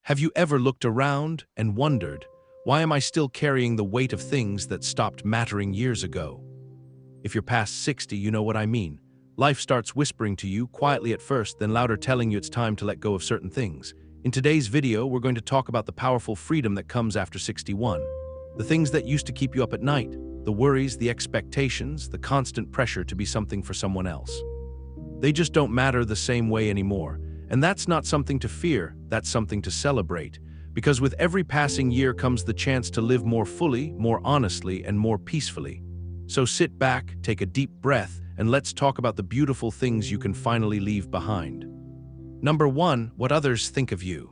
Have you ever looked around and wondered, why am I still carrying the weight of things that stopped mattering years ago? If you're past 60, you know what I mean. Life starts whispering to you, quietly at first, then louder, telling you it's time to let go of certain things. In today's video, we're going to talk about the powerful freedom that comes after 61. The things that used to keep you up at night, the worries, the expectations, the constant pressure to be something for someone else. They just don't matter the same way anymore. And that's not something to fear, that's something to celebrate. Because with every passing year comes the chance to live more fully, more honestly, and more peacefully. So sit back, take a deep breath, and let's talk about the beautiful things you can finally leave behind. Number 1, what others think of you.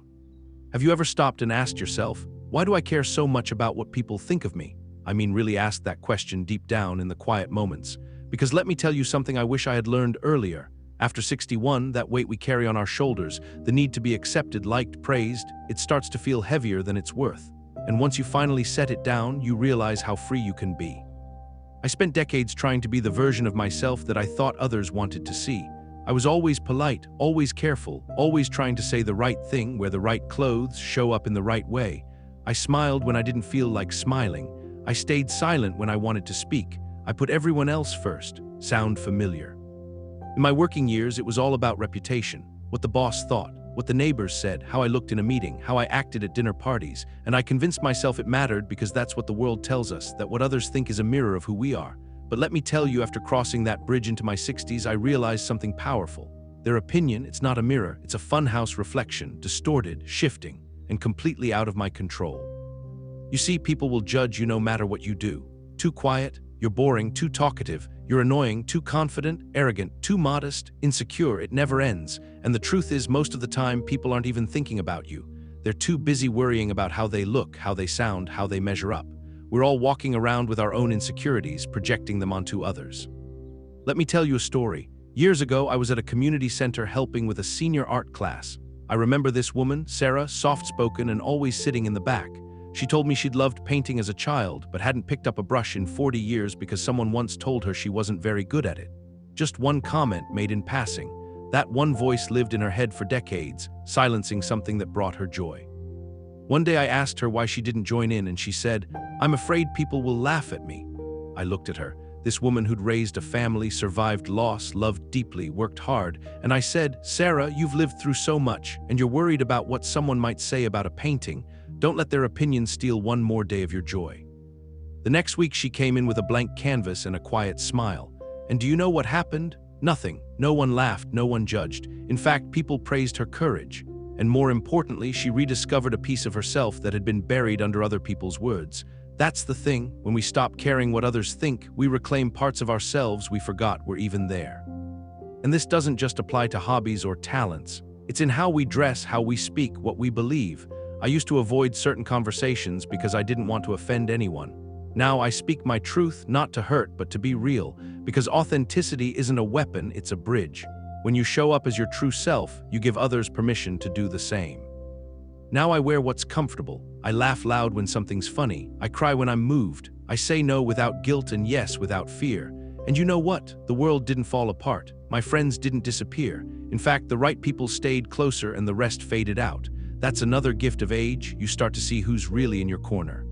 Have you ever stopped and asked yourself, why do I care so much about what people think of me? I mean, really ask that question deep down in the quiet moments. Because let me tell you something I wish I had learned earlier. After 61, that weight we carry on our shoulders, the need to be accepted, liked, praised, it starts to feel heavier than it's worth. And once you finally set it down, you realize how free you can be. I spent decades trying to be the version of myself that I thought others wanted to see. I was always polite, always careful, always trying to say the right thing, wear the right clothes, show up in the right way. I smiled when I didn't feel like smiling. I stayed silent when I wanted to speak. I put everyone else first. Sound familiar? In my working years, it was all about reputation, what the boss thought, what the neighbors said, how I looked in a meeting, how I acted at dinner parties, and I convinced myself it mattered because that's what the world tells us, that what others think is a mirror of who we are. But let me tell you, after crossing that bridge into my 60s, I realized something powerful. Their opinion, it's not a mirror, it's a funhouse reflection, distorted, shifting, and completely out of my control. You see, people will judge you no matter what you do. Too quiet, you're boring, too talkative, you're annoying, too confident, arrogant, too modest, insecure, it never ends. And the truth is, most of the time, people aren't even thinking about you. They're too busy worrying about how they look, how they sound, how they measure up. We're all walking around with our own insecurities, projecting them onto others. Let me tell you a story. Years ago, I was at a community center helping with a senior art class. I remember this woman, Sarah, soft-spoken and always sitting in the back. She told me she'd loved painting as a child, but hadn't picked up a brush in 40 years because someone once told her she wasn't very good at it. Just one comment made in passing. That one voice lived in her head for decades, silencing something that brought her joy. One day I asked her why she didn't join in, and she said, "I'm afraid people will laugh at me." I looked at her, this woman who'd raised a family, survived loss, loved deeply, worked hard, and I said, "Sarah, you've lived through so much, and you're worried about what someone might say about a painting. Don't let their opinions steal one more day of your joy." The next week she came in with a blank canvas and a quiet smile. And do you know what happened? Nothing. No one laughed, no one judged. In fact, people praised her courage. And more importantly, she rediscovered a piece of herself that had been buried under other people's words. That's the thing, when we stop caring what others think, we reclaim parts of ourselves we forgot were even there. And this doesn't just apply to hobbies or talents. It's in how we dress, how we speak, what we believe. I used to avoid certain conversations because I didn't want to offend anyone. Now I speak my truth, not to hurt, but to be real, because authenticity isn't a weapon, it's a bridge. When you show up as your true self, you give others permission to do the same. Now I wear what's comfortable. I laugh loud when something's funny. I cry when I'm moved. I say no without guilt and yes without fear. And you know what? The world didn't fall apart. My friends didn't disappear. In fact, the right people stayed closer and the rest faded out. That's another gift of age. You start to see who's really in your corner.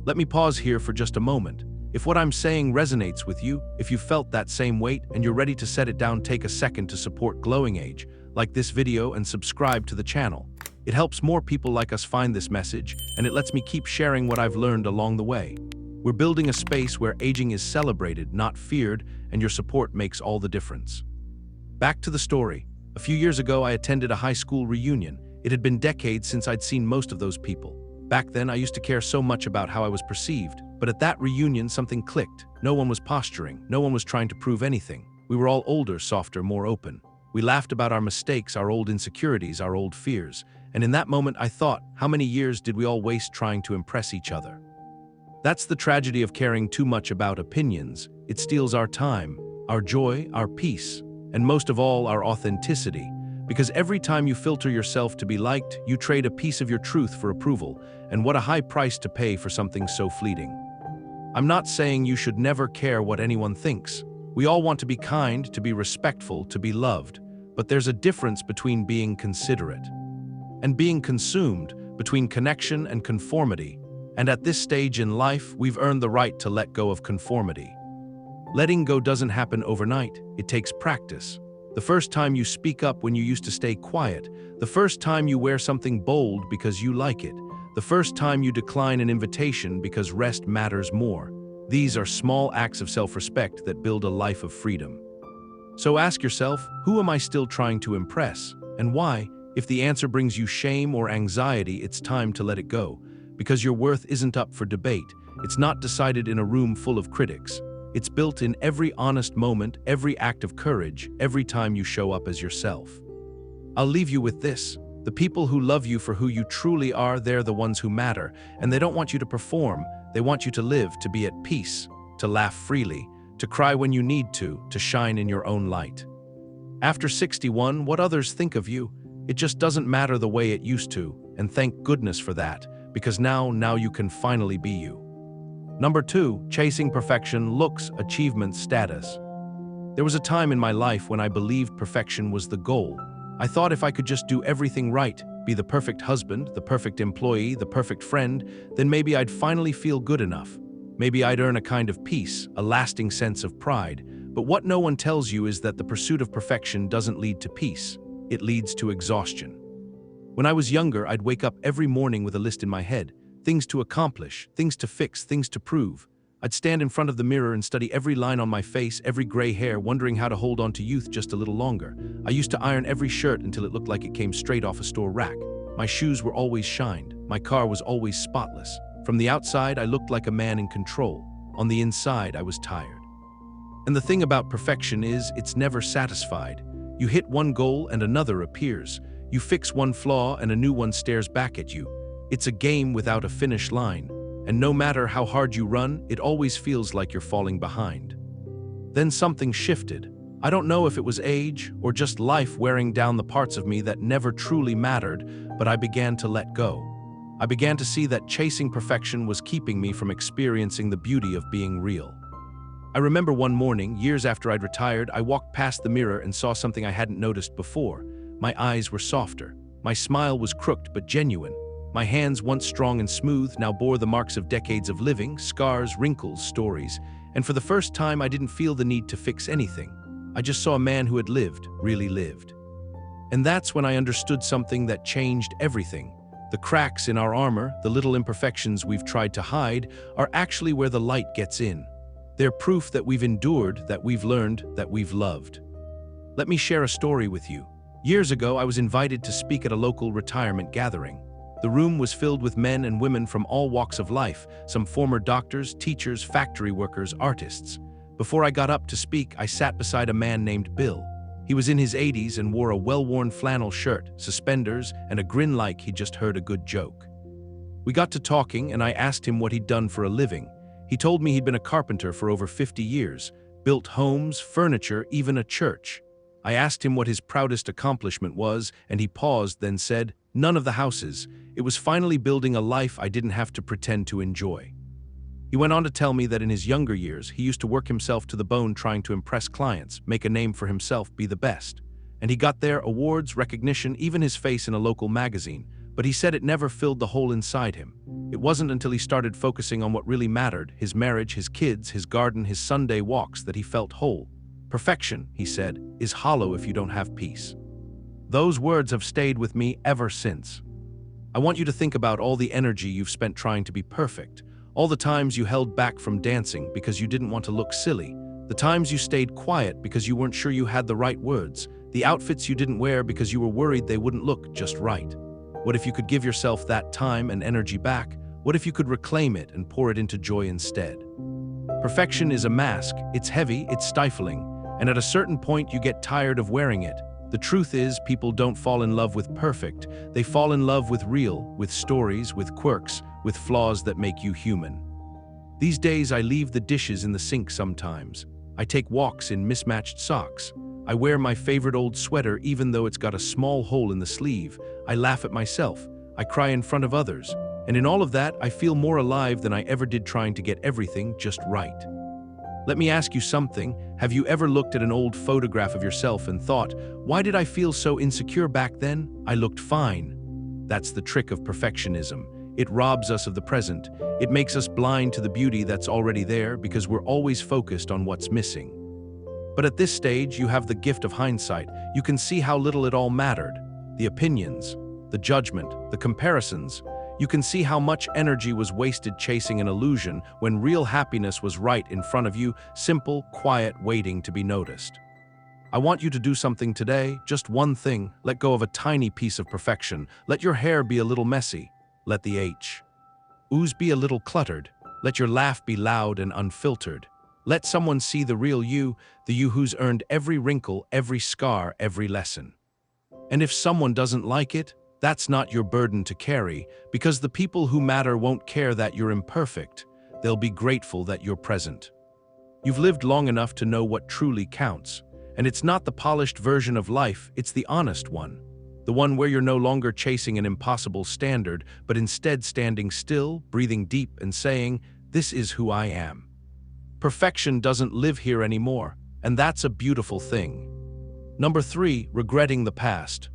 Let me pause here for just a moment. If what I'm saying resonates with you, if you felt that same weight and you're ready to set it down, take a second to support Glowing Age. Like this video and subscribe to the channel. It helps more people like us find this message, and it lets me keep sharing what I've learned along the way. We're building a space where aging is celebrated, not feared, and your support makes all the difference. Back to the story. A few years ago, I attended a high school reunion. It had been decades since I'd seen most of those people. Back then, I used to care so much about how I was perceived. But at that reunion, something clicked. No one was posturing. No one was trying to prove anything. We were all older, softer, more open. We laughed about our mistakes, our old insecurities, our old fears. And in that moment, I thought, how many years did we all waste trying to impress each other? That's the tragedy of caring too much about opinions. It steals our time, our joy, our peace, and most of all, our authenticity. Because every time you filter yourself to be liked, you trade a piece of your truth for approval, and what a high price to pay for something so fleeting. I'm not saying you should never care what anyone thinks. We all want to be kind, to be respectful, to be loved, but there's a difference between being considerate. and being consumed between connection and conformity. And at this stage in life, we've earned the right to let go of conformity. Letting go doesn't happen overnight. It takes practice. The first time you speak up when you used to stay quiet, the first time you wear something bold because you like it, the first time you decline an invitation because rest matters more. These are small acts of self-respect that build a life of freedom. So ask yourself, who am I still trying to impress, and why? If the answer brings you shame or anxiety, it's time to let it go, because your worth isn't up for debate. It's not decided in a room full of critics. It's built in every honest moment, every act of courage, every time you show up as yourself. I'll leave you with this. The people who love you for who you truly are, they're the ones who matter, and they don't want you to perform. They want you to live, to be at peace, to laugh freely, to cry when you need to shine in your own light. After 61, what others think of you, it just doesn't matter the way it used to, and thank goodness for that, because now you can finally be you. Number 2, chasing perfection, looks, achievement, status. There was a time in my life when I believed perfection was the goal. I thought if I could just do everything right, be the perfect husband, the perfect employee, the perfect friend, then maybe I'd finally feel good enough. Maybe I'd earn a kind of peace, a lasting sense of pride. But what no one tells you is that the pursuit of perfection doesn't lead to peace. It leads to exhaustion. When I was younger, I'd wake up every morning with a list in my head. Things to accomplish, things to fix, things to prove. I'd stand in front of the mirror and study every line on my face, every gray hair, wondering how to hold on to youth just a little longer. I used to iron every shirt until it looked like it came straight off a store rack. My shoes were always shined. My car was always spotless. From the outside, I looked like a man in control. On the inside, I was tired. And the thing about perfection is, it's never satisfied. You hit one goal and another appears. You fix one flaw and a new one stares back at you. It's a game without a finish line. And no matter how hard you run, it always feels like you're falling behind. Then something shifted. I don't know if it was age or just life wearing down the parts of me that never truly mattered, but I began to let go. I began to see that chasing perfection was keeping me from experiencing the beauty of being real. I remember one morning, years after I'd retired, I walked past the mirror and saw something I hadn't noticed before. My eyes were softer. My smile was crooked but genuine. My hands, once strong and smooth, now bore the marks of decades of living, scars, wrinkles, stories. And for the first time, I didn't feel the need to fix anything. I just saw a man who had lived, really lived. And that's when I understood something that changed everything. The cracks in our armor, the little imperfections we've tried to hide, are actually where the light gets in. They're proof that we've endured, that we've learned, that we've loved. Let me share a story with you. Years ago, I was invited to speak at a local retirement gathering. The room was filled with men and women from all walks of life, some former doctors, teachers, factory workers, artists. Before I got up to speak, I sat beside a man named Bill. He was in his 80s and wore a well-worn flannel shirt, suspenders, and a grin like he'd just heard a good joke. We got to talking, and I asked him what he'd done for a living. He told me he'd been a carpenter for over 50 years, built homes, furniture, even a church. I asked him what his proudest accomplishment was, and he paused, then said, "None of the houses. It was finally building a life I didn't have to pretend to enjoy." He went on to tell me that in his younger years, he used to work himself to the bone trying to impress clients, make a name for himself, be the best. And he got there, awards, recognition, even his face in a local magazine. But he said it never filled the hole inside him. It wasn't until he started focusing on what really mattered, his marriage, his kids, his garden, his Sunday walks, that he felt whole. Perfection, he said, is hollow if you don't have peace. Those words have stayed with me ever since. I want you to think about all the energy you've spent trying to be perfect. All the times you held back from dancing because you didn't want to look silly. The times you stayed quiet because you weren't sure you had the right words. The outfits you didn't wear because you were worried they wouldn't look just right. What if you could give yourself that time and energy back? What if you could reclaim it and pour it into joy instead? Perfection is a mask. It's heavy, it's stifling, and at a certain point you get tired of wearing it. The truth is, people don't fall in love with perfect. They fall in love with real, with stories, with quirks, with flaws that make you human. These days I leave the dishes in the sink sometimes. I take walks in mismatched socks. I wear my favorite old sweater even though it's got a small hole in the sleeve. I laugh at myself. I cry in front of others. And in all of that, I feel more alive than I ever did trying to get everything just right. Let me ask you something. Have you ever looked at an old photograph of yourself and thought, why did I feel so insecure back then? I looked fine. That's the trick of perfectionism. It robs us of the present. It makes us blind to the beauty that's already there because we're always focused on what's missing. But at this stage, you have the gift of hindsight. You can see how little it all mattered. The opinions, the judgment, the comparisons. You can see how much energy was wasted chasing an illusion when real happiness was right in front of you, simple, quiet, waiting to be noticed. I want you to do something today, just one thing. Let go of a tiny piece of perfection. Let your hair be a little messy. Let the ooze be a little cluttered. Let your laugh be loud and unfiltered. Let someone see the real you, the you who's earned every wrinkle, every scar, every lesson. And if someone doesn't like it, that's not your burden to carry, because the people who matter won't care that you're imperfect. They'll be grateful that you're present. You've lived long enough to know what truly counts. And it's not the polished version of life, it's the honest one. The one where you're no longer chasing an impossible standard, but instead standing still, breathing deep, and saying, "This is who I am." Perfection doesn't live here anymore, and that's a beautiful thing. Number 3, regretting the past.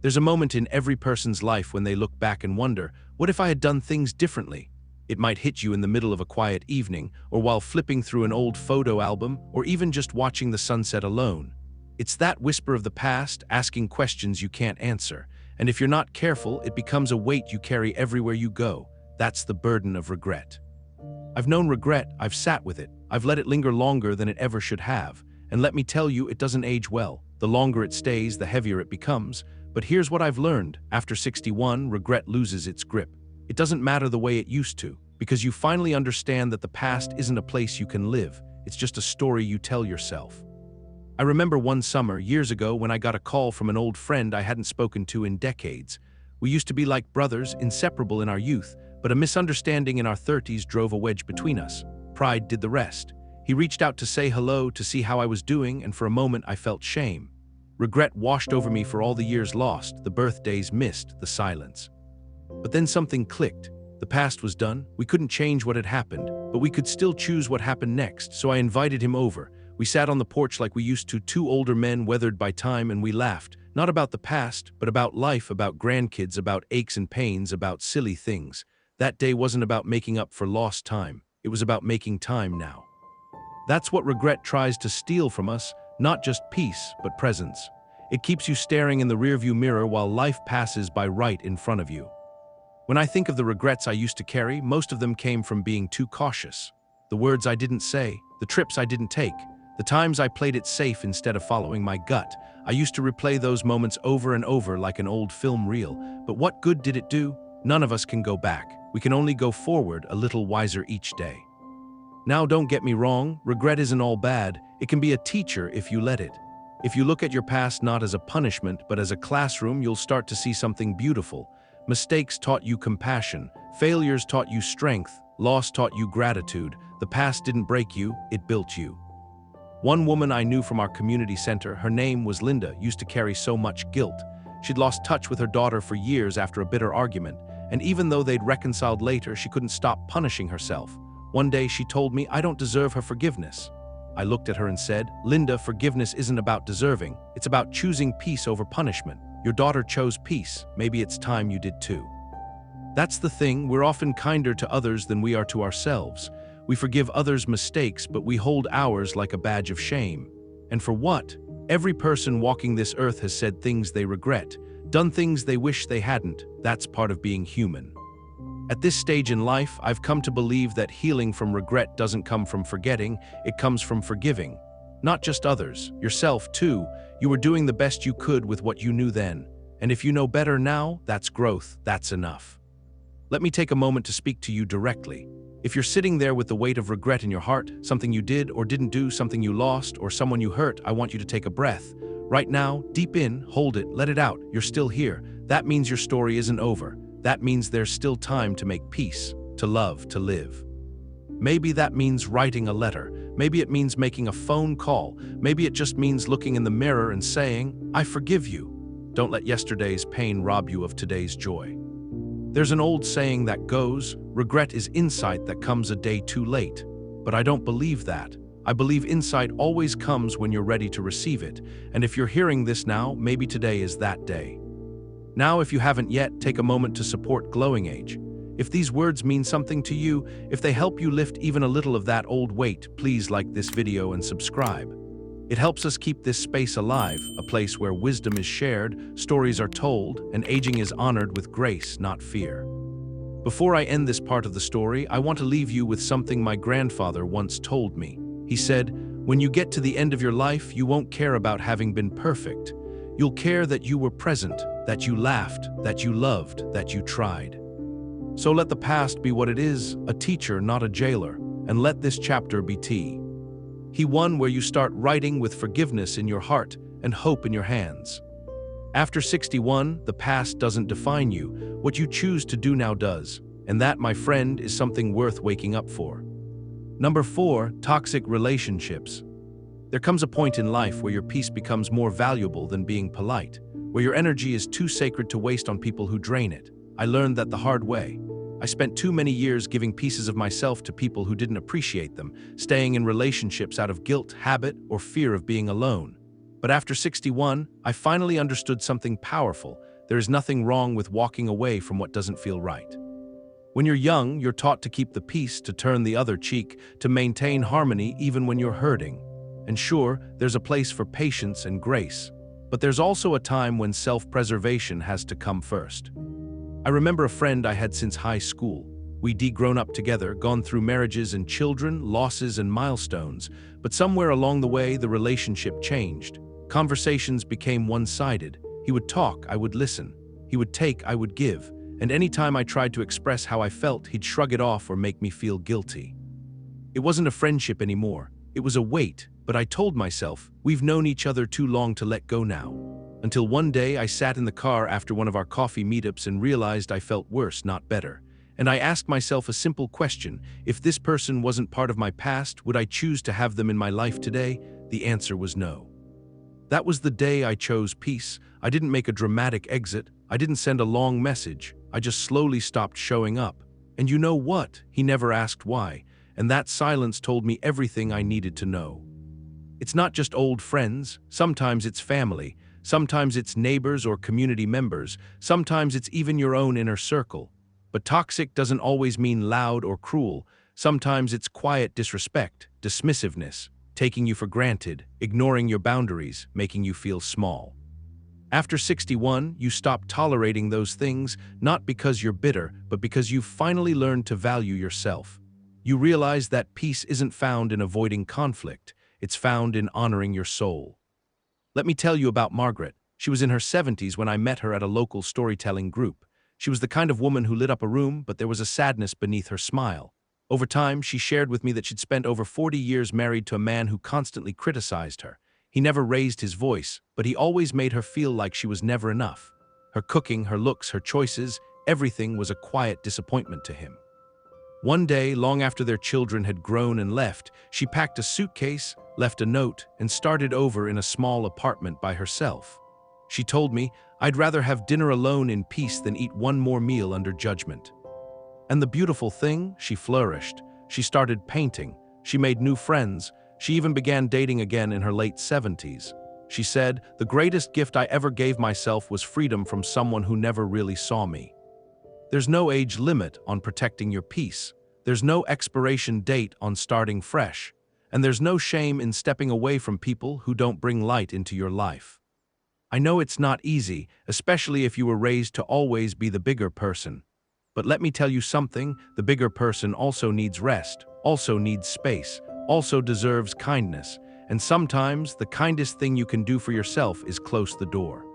There's a moment in every person's life when they look back and wonder, what if I had done things differently? It might hit you in the middle of a quiet evening, or while flipping through an old photo album, or even just watching the sunset alone. It's that whisper of the past, asking questions you can't answer. And if you're not careful, it becomes a weight you carry everywhere you go. That's the burden of regret. I've known regret, I've sat with it, I've let it linger longer than it ever should have. And let me tell you, it doesn't age well. The longer it stays, the heavier it becomes. But here's what I've learned. After 61, regret loses its grip. It doesn't matter the way it used to, because you finally understand that the past isn't a place you can live. It's just a story you tell yourself. I remember one summer, years ago, when I got a call from an old friend I hadn't spoken to in decades. We used to be like brothers, inseparable in our youth, but a misunderstanding in our 30s drove a wedge between us. Pride did the rest. He reached out to say hello, to see how I was doing, and for a moment I felt shame. Regret washed over me for all the years lost, the birthdays missed, the silence. But then something clicked. The past was done. We couldn't change what had happened, but we could still choose what happened next, so I invited him over. We sat on the porch like we used to, two older men weathered by time, and we laughed. Not about the past, but about life, about grandkids, about aches and pains, about silly things. That day wasn't about making up for lost time. It was about making time now. That's what regret tries to steal from us, not just peace, but presence. It keeps you staring in the rearview mirror while life passes by right in front of you. When I think of the regrets I used to carry, most of them came from being too cautious. The words I didn't say, the trips I didn't take, the times I played it safe instead of following my gut. I used to replay those moments over and over like an old film reel. But what good did it do? None of us can go back. We can only go forward, a little wiser each day. Now, don't get me wrong, regret isn't all bad. It can be a teacher if you let it. If you look at your past not as a punishment, but as a classroom, you'll start to see something beautiful. Mistakes taught you compassion. Failures taught you strength. Loss taught you gratitude. The past didn't break you, it built you. One woman I knew from our community center, her name was Linda, used to carry so much guilt. She'd lost touch with her daughter for years after a bitter argument, and even though they'd reconciled later, she couldn't stop punishing herself. One day she told me, "I don't deserve her forgiveness." I looked at her and said, "Linda, forgiveness isn't about deserving. It's about choosing peace over punishment. Your daughter chose peace. Maybe it's time you did too." That's the thing, we're often kinder to others than we are to ourselves. We forgive others' mistakes, but we hold ours like a badge of shame. And for what? Every person walking this earth has said things they regret, done things they wish they hadn't. That's part of being human. At this stage in life, I've come to believe that healing from regret doesn't come from forgetting, it comes from forgiving. Not just others, yourself too. You were doing the best you could with what you knew then. And if you know better now, that's growth, that's enough. Let me take a moment to speak to you directly. If you're sitting there with the weight of regret in your heart, something you did or didn't do, something you lost, or someone you hurt, I want you to take a breath. Right now, deep in, hold it, let it out. You're still here. That means your story isn't over. That means there's still time to make peace, to love, to live. Maybe that means writing a letter. Maybe it means making a phone call. Maybe it just means looking in the mirror and saying, "I forgive you." Don't let yesterday's pain rob you of today's joy. There's an old saying that goes, regret is insight that comes a day too late. But I don't believe that. I believe insight always comes when you're ready to receive it. And if you're hearing this now, maybe today is that day. Now, if you haven't yet, take a moment to support Glowing Age. If these words mean something to you, if they help you lift even a little of that old weight, please like this video and subscribe. It helps us keep this space alive, a place where wisdom is shared, stories are told, and aging is honored with grace, not fear. Before I end this part of the story, I want to leave you with something my grandfather once told me. He said, "When you get to the end of your life, you won't care about having been perfect. You'll care that you were present, that you laughed, that you loved, that you tried." So let the past be what it is, a teacher, not a jailer, and let this chapter be one where you start writing with forgiveness in your heart and hope in your hands. After 61, the past doesn't define you. What you choose to do now does. And that, my friend, is something worth waking up for. Number 4, toxic relationships. There comes a point in life where your peace becomes more valuable than being polite, where your energy is too sacred to waste on people who drain it. I learned that the hard way. I spent too many years giving pieces of myself to people who didn't appreciate them, staying in relationships out of guilt, habit, or fear of being alone. But after 61, I finally understood something powerful. There is nothing wrong with walking away from what doesn't feel right. When you're young, you're taught to keep the peace, to turn the other cheek, to maintain harmony even when you're hurting. And sure, there's a place for patience and grace. But there's also a time when self-preservation has to come first. I remember a friend I had since high school. We'd grown up together, gone through marriages and children, losses and milestones, but somewhere along the way the relationship changed. Conversations became one-sided. He would talk, I would listen. He would take, I would give. And anytime I tried to express how I felt, he'd shrug it off or make me feel guilty. It wasn't a friendship anymore. It was a weight, but I told myself, we've known each other too long to let go now. Until one day I sat in the car after one of our coffee meetups and realized I felt worse, not better. And I asked myself a simple question: if this person wasn't part of my past, would I choose to have them in my life today? The answer was no. That was the day I chose peace. I didn't make a dramatic exit. I didn't send a long message. I just slowly stopped showing up. And you know what? He never asked why. And that silence told me everything I needed to know. It's not just old friends. Sometimes it's family. Sometimes it's neighbors or community members. Sometimes it's even your own inner circle. But toxic doesn't always mean loud or cruel. Sometimes it's quiet disrespect, dismissiveness, taking you for granted, ignoring your boundaries, making you feel small. After 61, you stop tolerating those things, not because you're bitter, but because you've finally learned to value yourself. You realize that peace isn't found in avoiding conflict. It's found in honoring your soul. Let me tell you about Margaret. She was in her 70s when I met her at a local storytelling group. She was the kind of woman who lit up a room, but there was a sadness beneath her smile. Over time, she shared with me that she'd spent over 40 years married to a man who constantly criticized her. He never raised his voice, but he always made her feel like she was never enough. Her cooking, her looks, her choices, everything was a quiet disappointment to him. One day, long after their children had grown and left, she packed a suitcase, left a note, and started over in a small apartment by herself. She told me, "I'd rather have dinner alone in peace than eat one more meal under judgment." And the beautiful thing, she flourished. She started painting. She made new friends. She even began dating again in her late 70s. She said, "The greatest gift I ever gave myself was freedom from someone who never really saw me." There's no age limit on protecting your peace. There's no expiration date on starting fresh. And there's no shame in stepping away from people who don't bring light into your life. I know it's not easy, especially if you were raised to always be the bigger person. But let me tell you something, the bigger person also needs rest, also needs space, also deserves kindness. And sometimes the kindest thing you can do for yourself is close the door.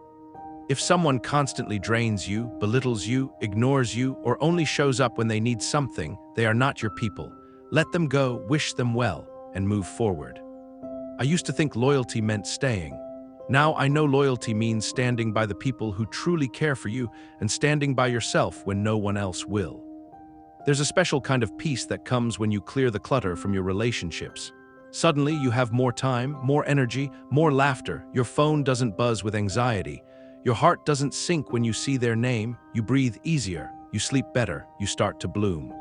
If someone constantly drains you, belittles you, ignores you, or only shows up when they need something, they are not your people. Let them go, wish them well, and move forward. I used to think loyalty meant staying. Now I know loyalty means standing by the people who truly care for you and standing by yourself when no one else will. There's a special kind of peace that comes when you clear the clutter from your relationships. Suddenly you have more time, more energy, more laughter. Your phone doesn't buzz with anxiety. Your heart doesn't sink when you see their name. You breathe easier, you sleep better, you start to bloom.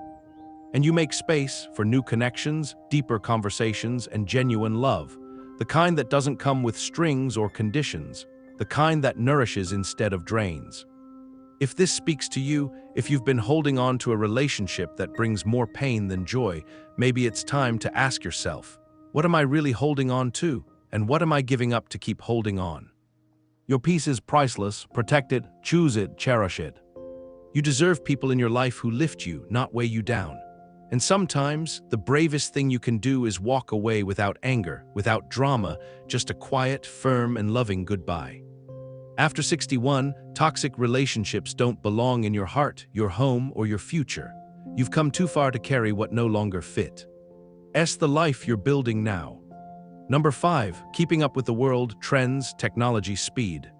And you make space for new connections, deeper conversations, and genuine love. The kind that doesn't come with strings or conditions. The kind that nourishes instead of drains. If this speaks to you, if you've been holding on to a relationship that brings more pain than joy, maybe it's time to ask yourself, what am I really holding on to? And what am I giving up to keep holding on? Your peace is priceless. Protect it, choose it, cherish it. You deserve people in your life who lift you, not weigh you down. And sometimes, the bravest thing you can do is walk away without anger, without drama, just a quiet, firm, and loving goodbye. After 61, toxic relationships don't belong in your heart, your home, or your future. You've come too far to carry what no longer fit. The life you're building now. Number 5, keeping up with the world, trends, technology, speed.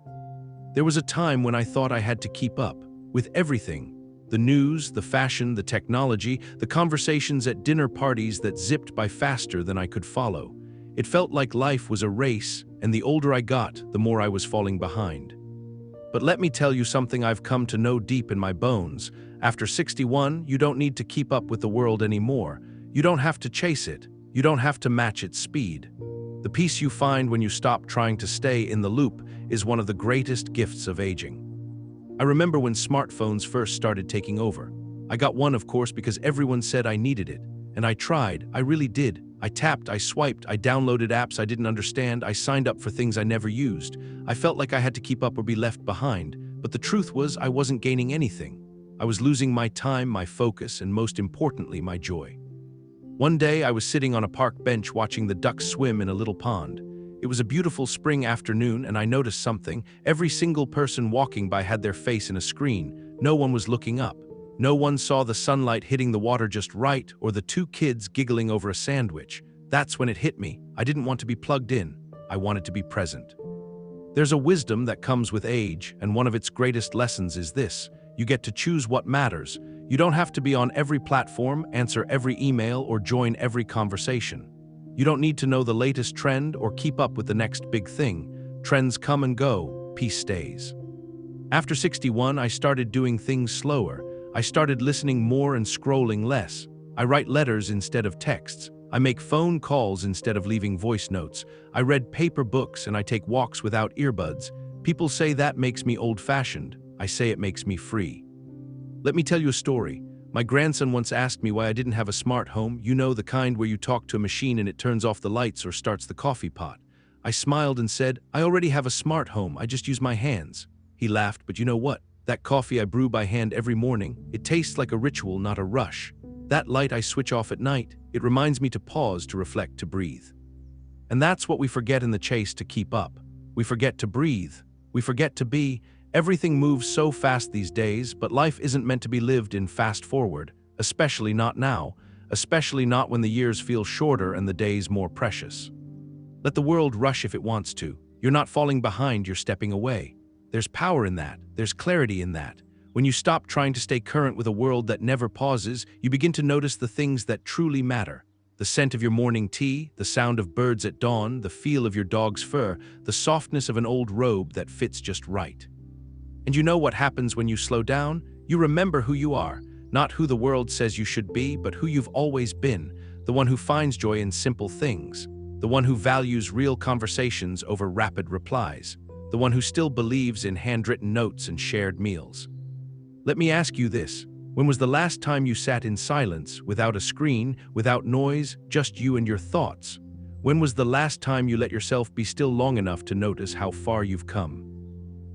There was a time when I thought I had to keep up with everything. The news, the fashion, the technology, the conversations at dinner parties that zipped by faster than I could follow. It felt like life was a race, and the older I got, the more I was falling behind. But let me tell you something I've come to know deep in my bones. After 61, you don't need to keep up with the world anymore. You don't have to chase it. You don't have to match its speed. The peace you find when you stop trying to stay in the loop is one of the greatest gifts of aging. I remember when smartphones first started taking over. I got one, of course, because everyone said I needed it. And I tried, I really did. I tapped, I swiped, I downloaded apps I didn't understand, I signed up for things I never used. I felt like I had to keep up or be left behind, but the truth was I wasn't gaining anything. I was losing my time, my focus, and most importantly, my joy. One day I was sitting on a park bench watching the ducks swim in a little pond. It was a beautiful spring afternoon and I noticed something. Every single person walking by had their face in a screen. No one was looking up. No one saw the sunlight hitting the water just right or the 2 kids giggling over a sandwich. That's when it hit me. I didn't want to be plugged in. I wanted to be present. There's a wisdom that comes with age, and one of its greatest lessons is this. You get to choose what matters. You don't have to be on every platform, answer every email, or join every conversation. You don't need to know the latest trend or keep up with the next big thing. Trends come and go, peace stays. After 61, I started doing things slower. I started listening more and scrolling less. I write letters instead of texts. I make phone calls instead of leaving voice notes. I read paper books and I take walks without earbuds. People say that makes me old-fashioned. I say it makes me free. Let me tell you a story. My grandson once asked me why I didn't have a smart home, you know, the kind where you talk to a machine and it turns off the lights or starts the coffee pot. I smiled and said, I already have a smart home, I just use my hands. He laughed, but you know what? That coffee I brew by hand every morning, it tastes like a ritual, not a rush. That light I switch off at night, it reminds me to pause, to reflect, to breathe. And that's what we forget in the chase to keep up. We forget to breathe. We forget to be. Everything moves so fast these days, but life isn't meant to be lived in fast forward, especially not now, especially not when the years feel shorter and the days more precious. Let the world rush if it wants to. You're not falling behind, you're stepping away. There's power in that. There's clarity in that. When you stop trying to stay current with a world that never pauses, you begin to notice the things that truly matter. The scent of your morning tea, the sound of birds at dawn, the feel of your dog's fur, the softness of an old robe that fits just right. And you know what happens when you slow down? You remember who you are, not who the world says you should be, but who you've always been, the one who finds joy in simple things, the one who values real conversations over rapid replies, the one who still believes in handwritten notes and shared meals. Let me ask you this. When was the last time you sat in silence, without a screen, without noise, just you and your thoughts? When was the last time you let yourself be still long enough to notice how far you've come?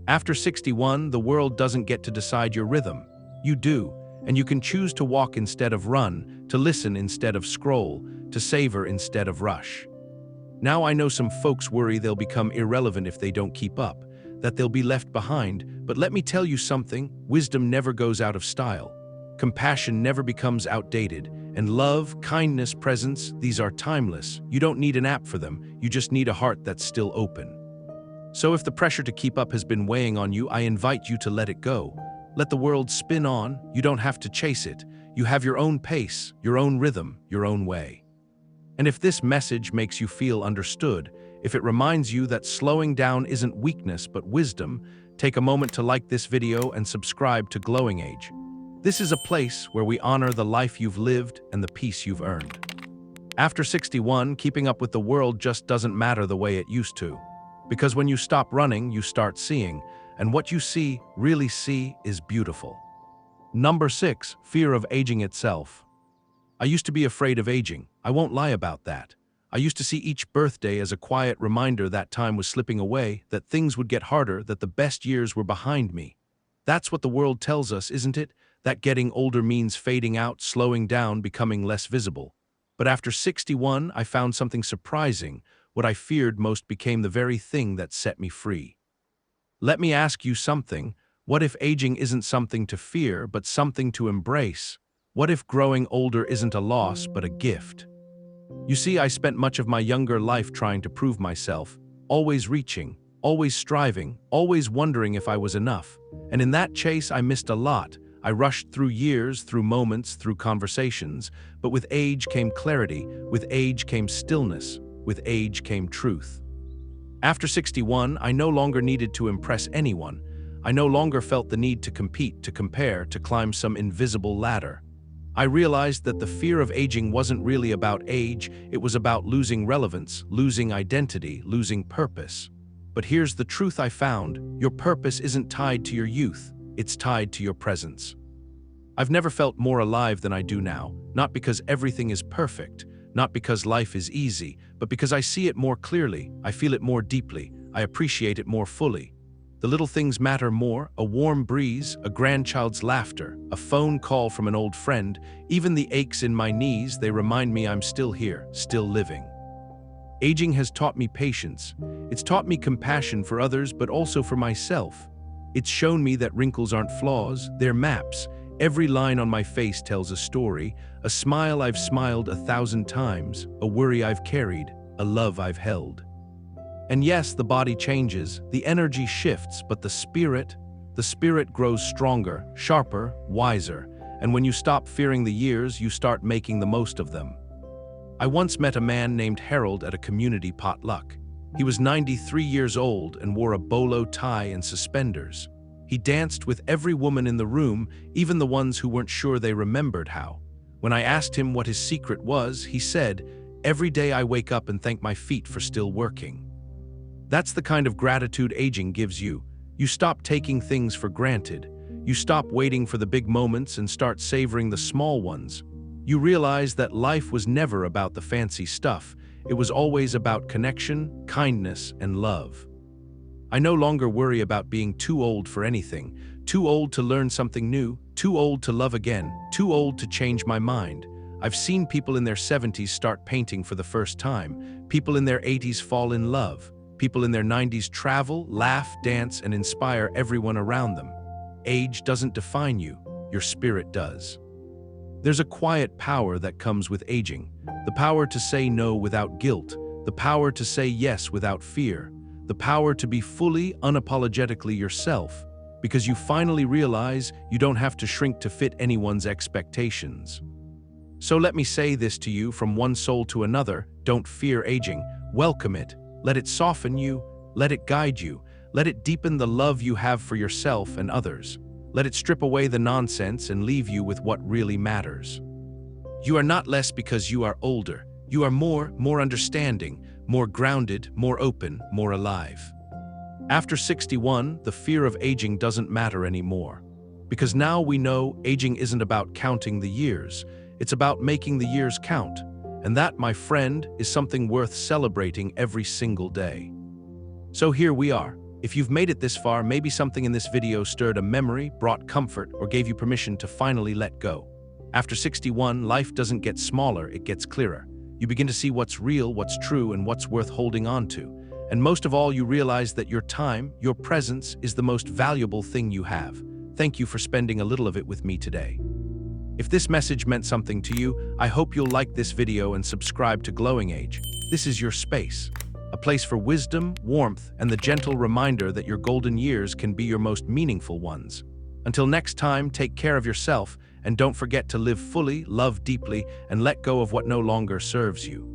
After 61, the world doesn't get to decide your rhythm. You do, and you can choose to walk instead of run, to listen instead of scroll, to savor instead of rush. Now I know some folks worry they'll become irrelevant if they don't keep up, that they'll be left behind, but let me tell you something, wisdom never goes out of style. Compassion never becomes outdated, and love, kindness, presence, these are timeless. You don't need an app for them, you just need a heart that's still open. So if the pressure to keep up has been weighing on you, I invite you to let it go. Let the world spin on, you don't have to chase it. You have your own pace, your own rhythm, your own way. And if this message makes you feel understood, if it reminds you that slowing down isn't weakness but wisdom, take a moment to like this video and subscribe to Glowing Age. This is a place where we honor the life you've lived and the peace you've earned. After 61, keeping up with the world just doesn't matter the way it used to. Because when you stop running, you start seeing. and what you really see, is beautiful. Number 6, fear of aging itself. I used to be afraid of aging. I won't lie about that. I used to see each birthday as a quiet reminder that time was slipping away, that things would get harder, that the best years were behind me. That's what the world tells us, isn't it? That getting older means fading out, slowing down, becoming less visible. But after 61, I found something surprising. What I feared most became the very thing that set me free. Let me ask you something. What if aging isn't something to fear, but something to embrace? What if growing older isn't a loss, but a gift? You see, I spent much of my younger life trying to prove myself, always reaching, always striving, always wondering if I was enough. And in that chase, I missed a lot. I rushed through years, through moments, through conversations. But with age came clarity, with age came stillness, with age came truth. After 61, I no longer needed to impress anyone. I no longer felt the need to compete, to compare, to climb some invisible ladder. I realized that the fear of aging wasn't really about age, it was about losing relevance, losing identity, losing purpose. But here's the truth I found: your purpose isn't tied to your youth, it's tied to your presence. I've never felt more alive than I do now, not because everything is perfect, not because life is easy, but because I see it more clearly, I feel it more deeply, I appreciate it more fully. The little things matter more: a warm breeze, a grandchild's laughter, a phone call from an old friend, even the aches in my knees, they remind me I'm still here, still living. Aging has taught me patience. It's taught me compassion for others, but also for myself. It's shown me that wrinkles aren't flaws, they're maps. Every line on my face tells a story, a smile I've smiled 1,000 times, a worry I've carried, a love I've held. And yes, the body changes, the energy shifts, but the spirit grows stronger, sharper, wiser. And when you stop fearing the years, you start making the most of them. I once met a man named Harold at a community potluck. He was 93 years old and wore a bolo tie and suspenders. He danced with every woman in the room, even the ones who weren't sure they remembered how. When I asked him what his secret was, he said, "Every day I wake up and thank my feet for still working." That's the kind of gratitude aging gives you. You stop taking things for granted. You stop waiting for the big moments and start savoring the small ones. You realize that life was never about the fancy stuff. It was always about connection, kindness, and love. I no longer worry about being too old for anything, too old to learn something new, too old to love again, too old to change my mind. I've seen people in their 70s start painting for the first time, people in their 80s fall in love, people in their 90s travel, laugh, dance, and inspire everyone around them. Age doesn't define you, your spirit does. There's a quiet power that comes with aging, the power to say no without guilt, the power to say yes without fear, the power to be fully, unapologetically yourself, because you finally realize you don't have to shrink to fit anyone's expectations. So let me say this to you from one soul to another: don't fear aging, welcome it. Let it soften you, let it guide you, let it deepen the love you have for yourself and others. Let it strip away the nonsense and leave you with what really matters. You are not less because you are older. You are more understanding, more grounded, more open, more alive. After 61, the fear of aging doesn't matter anymore. Because now we know aging isn't about counting the years, it's about making the years count. And that, my friend, is something worth celebrating every single day. So here we are. If you've made it this far, maybe something in this video stirred a memory, brought comfort, or gave you permission to finally let go. After 61, life doesn't get smaller, it gets clearer. You begin to see what's real, what's true, and what's worth holding on to. And most of all, you realize that your time, your presence, is the most valuable thing you have. Thank you for spending a little of it with me today. If this message meant something to you, I hope you'll like this video and subscribe to Glowing Age. This is your space, a place for wisdom, warmth, and the gentle reminder that your golden years can be your most meaningful ones. Until next time, take care of yourself, and don't forget to live fully, love deeply, and let go of what no longer serves you.